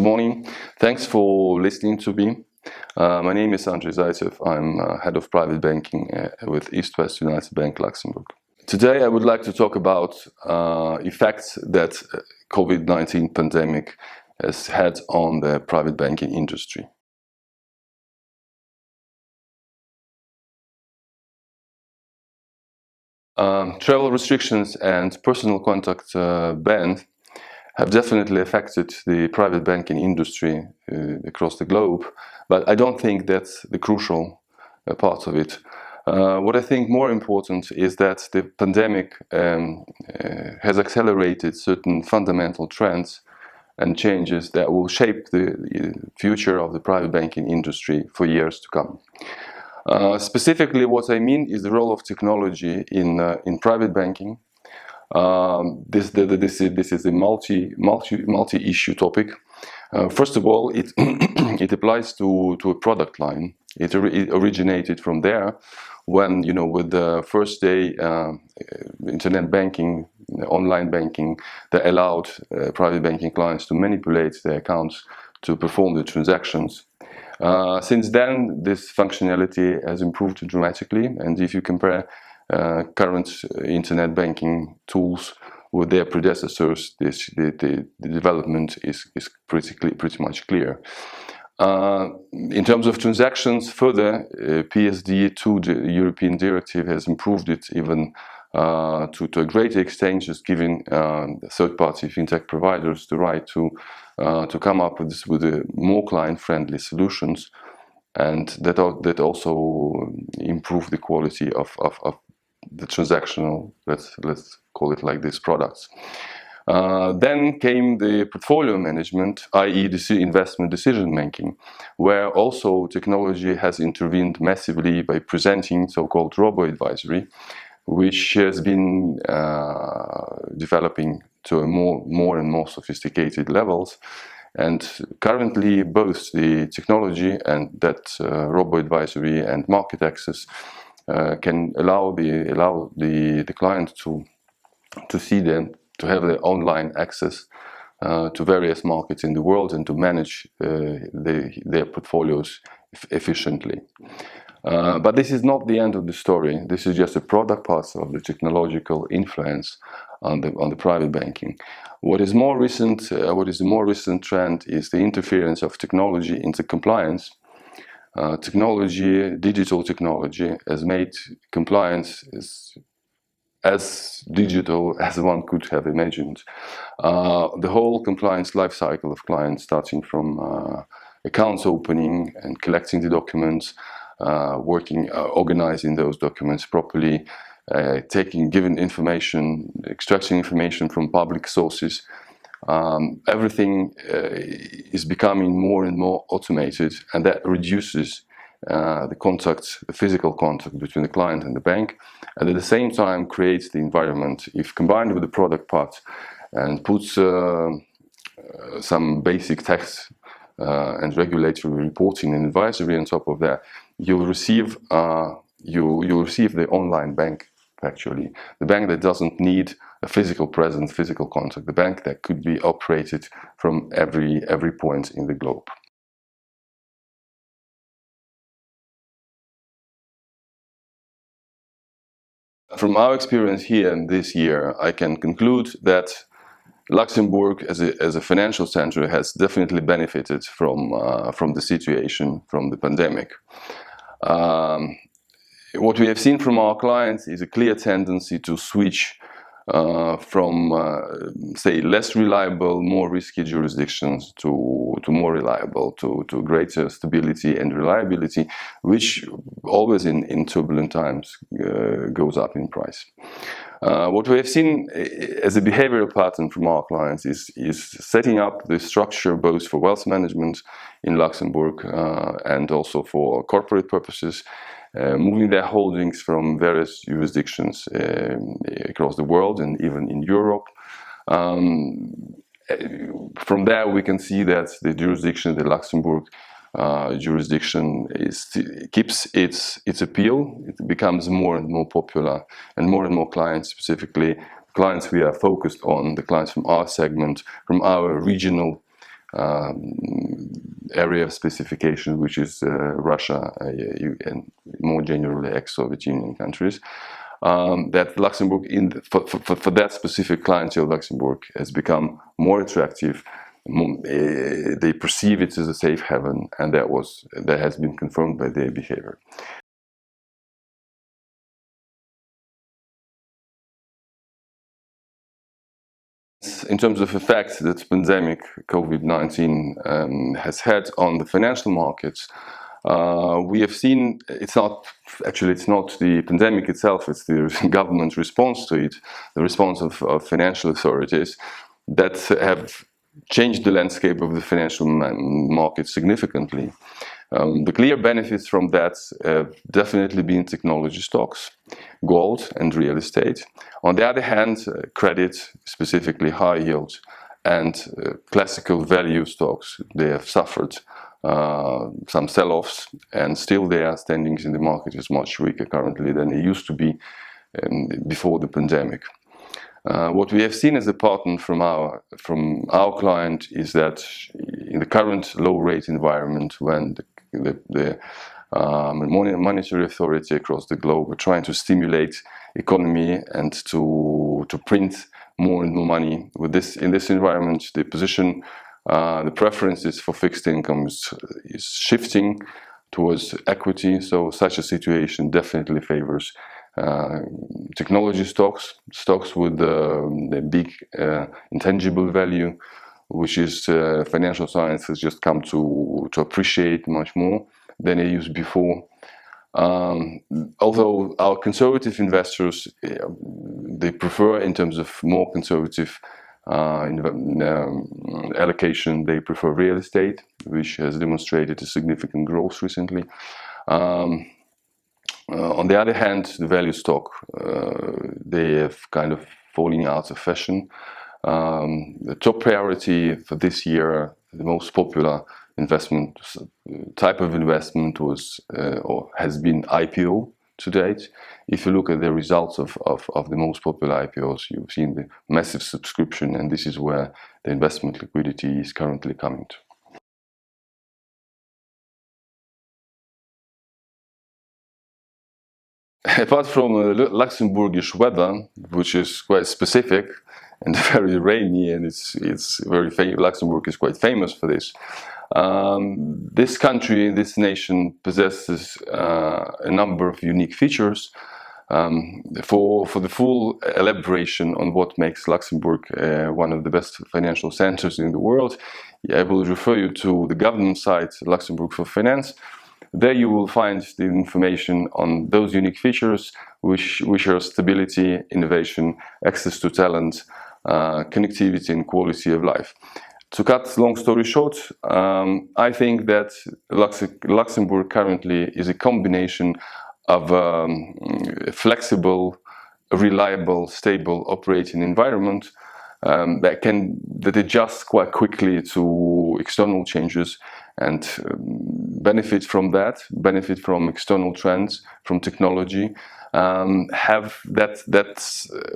morning. Thanks for listening to me. My name is Andrey Zaytsev. I'm head of private banking with East West United Bank, Luxembourg. Today I would like to talk about effects that COVID-19 pandemic has had on the private banking industry. Travel restrictions and personal contact ban have definitely affected the private banking industry across the globe, but I don't think that's the crucial part of it. What I think more important is that the pandemic has accelerated certain fundamental trends and changes that will shape the future of the private banking industry for years to come. Specifically, what I mean is the role of technology in private banking. This is a multi-issue topic. First of all, it it applies to a product line. It originated from there when, with the first day internet banking, online banking, that allowed private banking clients to manipulate their accounts to perform the transactions. Since then, this functionality has improved dramatically, and if you compare current internet banking tools with their predecessors, the development is pretty much clear. In terms of transactions, further, PSD2, the European directive, has improved it even to a greater extent, just giving third-party fintech providers the right to come up with more client-friendly solutions, and that also improve the quality of the transactional, let's call it like this, products. Then came the portfolio management, i.e. the investment decision making, where also technology has intervened massively by presenting so-called robo-advisory, which has been developing to a more and more sophisticated levels. And currently both the technology and that robo-advisory and market access can allow the client to see them, to have the online access to various markets in the world and to manage their portfolios efficiently. But this is not the end of the story. This is just a product part of the technological influence on the private banking. What is the more recent trend is the interference of technology into compliance. Digital technology has made compliance as digital as one could have imagined. The whole compliance life cycle of clients, starting from accounts opening and collecting the documents, organizing those documents properly, giving information, extracting information from public sources. Everything is becoming more and more automated, and that reduces the physical contact between the client and the bank, and at the same time creates the environment, if combined with the product part and puts some basic tax and regulatory reporting and advisory on top of that, you'll receive the online bank. Actually, the bank that doesn't need a physical presence, physical contact, the bank that could be operated from every point in the globe. From our experience here this year, I can conclude that Luxembourg, as a financial center, has definitely benefited from the situation, from the pandemic. What we have seen from our clients is a clear tendency to switch from, say, less reliable, more risky jurisdictions to more reliable, to greater stability and reliability, which always in turbulent times goes up in price. What we have seen as a behavioral pattern from our clients is setting up the structure both for wealth management in Luxembourg and also for corporate purposes, moving their holdings from various jurisdictions across the world and even in Europe. From there we can see that the Luxembourg jurisdiction keeps its appeal. It becomes more and more popular, and more clients, specifically clients we are focused on, the clients from our segment, from our regional area of specification, which is Russia and more generally ex-Soviet Union countries. That Luxembourg, for that specific clientele, Luxembourg has become more attractive. They perceive it as a safe haven, and that has been confirmed by their behavior. In terms of effects that pandemic COVID-19 has had on the financial markets, we have seen it's not the pandemic itself, it's the government response to it, the response of financial authorities that have changed the landscape of the financial market significantly. The clear benefits from that have definitely been technology stocks, gold and real estate. On the other hand, credit, specifically high yield, and classical value stocks, they have suffered some sell-offs, and still their standings in the market is much weaker currently than it used to be before the pandemic. What we have seen as a pattern from our client is that in the current low rate environment, when the monetary authority across the globe are trying to stimulate economy and to print more and more money, in this environment, the preferences for fixed income is shifting towards equity. So such a situation definitely favors technology stocks with the big intangible value, which is financial science has just come to appreciate much more than it used before. Although our conservative investors, they prefer, in terms of more conservative allocation, they prefer real estate, which has demonstrated a significant growth recently. On the other hand, the value stock, they have kind of falling out of fashion. The top priority for this year, the most popular investment type of investment was or has been IPO to date. If you look at the results of the most popular IPOs, you've seen the massive subscription, and this is where the investment liquidity is currently coming to. Apart from Luxembourgish weather, which is quite specific and very rainy, and it's very Luxembourg is quite famous for this. This country, this nation, possesses a number of unique features. For the full elaboration on what makes Luxembourg one of the best financial centers in the world, I will refer you to the government site, Luxembourg for Finance. There you will find the information on those unique features, which are stability, innovation, access to talent, connectivity, and quality of life. To cut long story short, I think that Luxembourg currently is a combination of a flexible, reliable, stable operating environment that adjusts quite quickly to external changes and benefit from external trends, from technology. Have that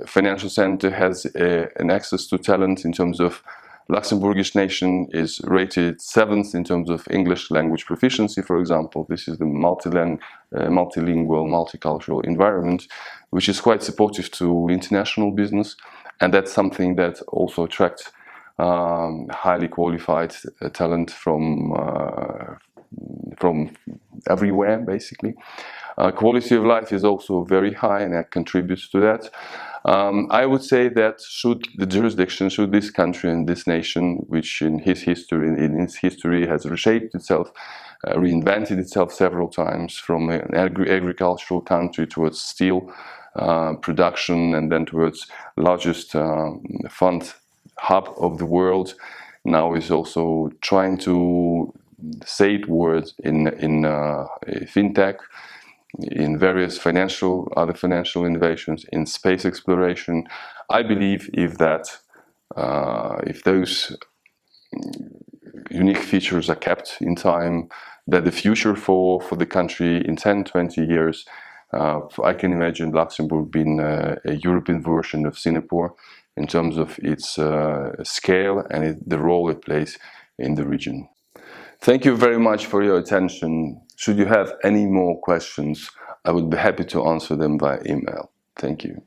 financial center has an access to talent in terms of Luxembourgish nation is rated 7th in terms of English language proficiency, for example. This is the multilingual, multicultural environment, which is quite supportive to international business, and that's something that also attracts highly qualified talent from everywhere, basically. Quality of life is also very high, and that contributes to that. I would say that should this country and this nation, which in its history has reshaped itself, reinvented itself several times from an agricultural country towards steel production, and then towards largest fund hub of the world, now is also trying to say it words in fintech, in various other financial innovations, in space exploration. I believe if those unique features are kept in time, that the future for the country in 10-20 years, I can imagine Luxembourg being a European version of Singapore in terms of its scale and the role it plays in the region. Thank you very much for your attention. Should you have any more questions, I would be happy to answer them via email. Thank you.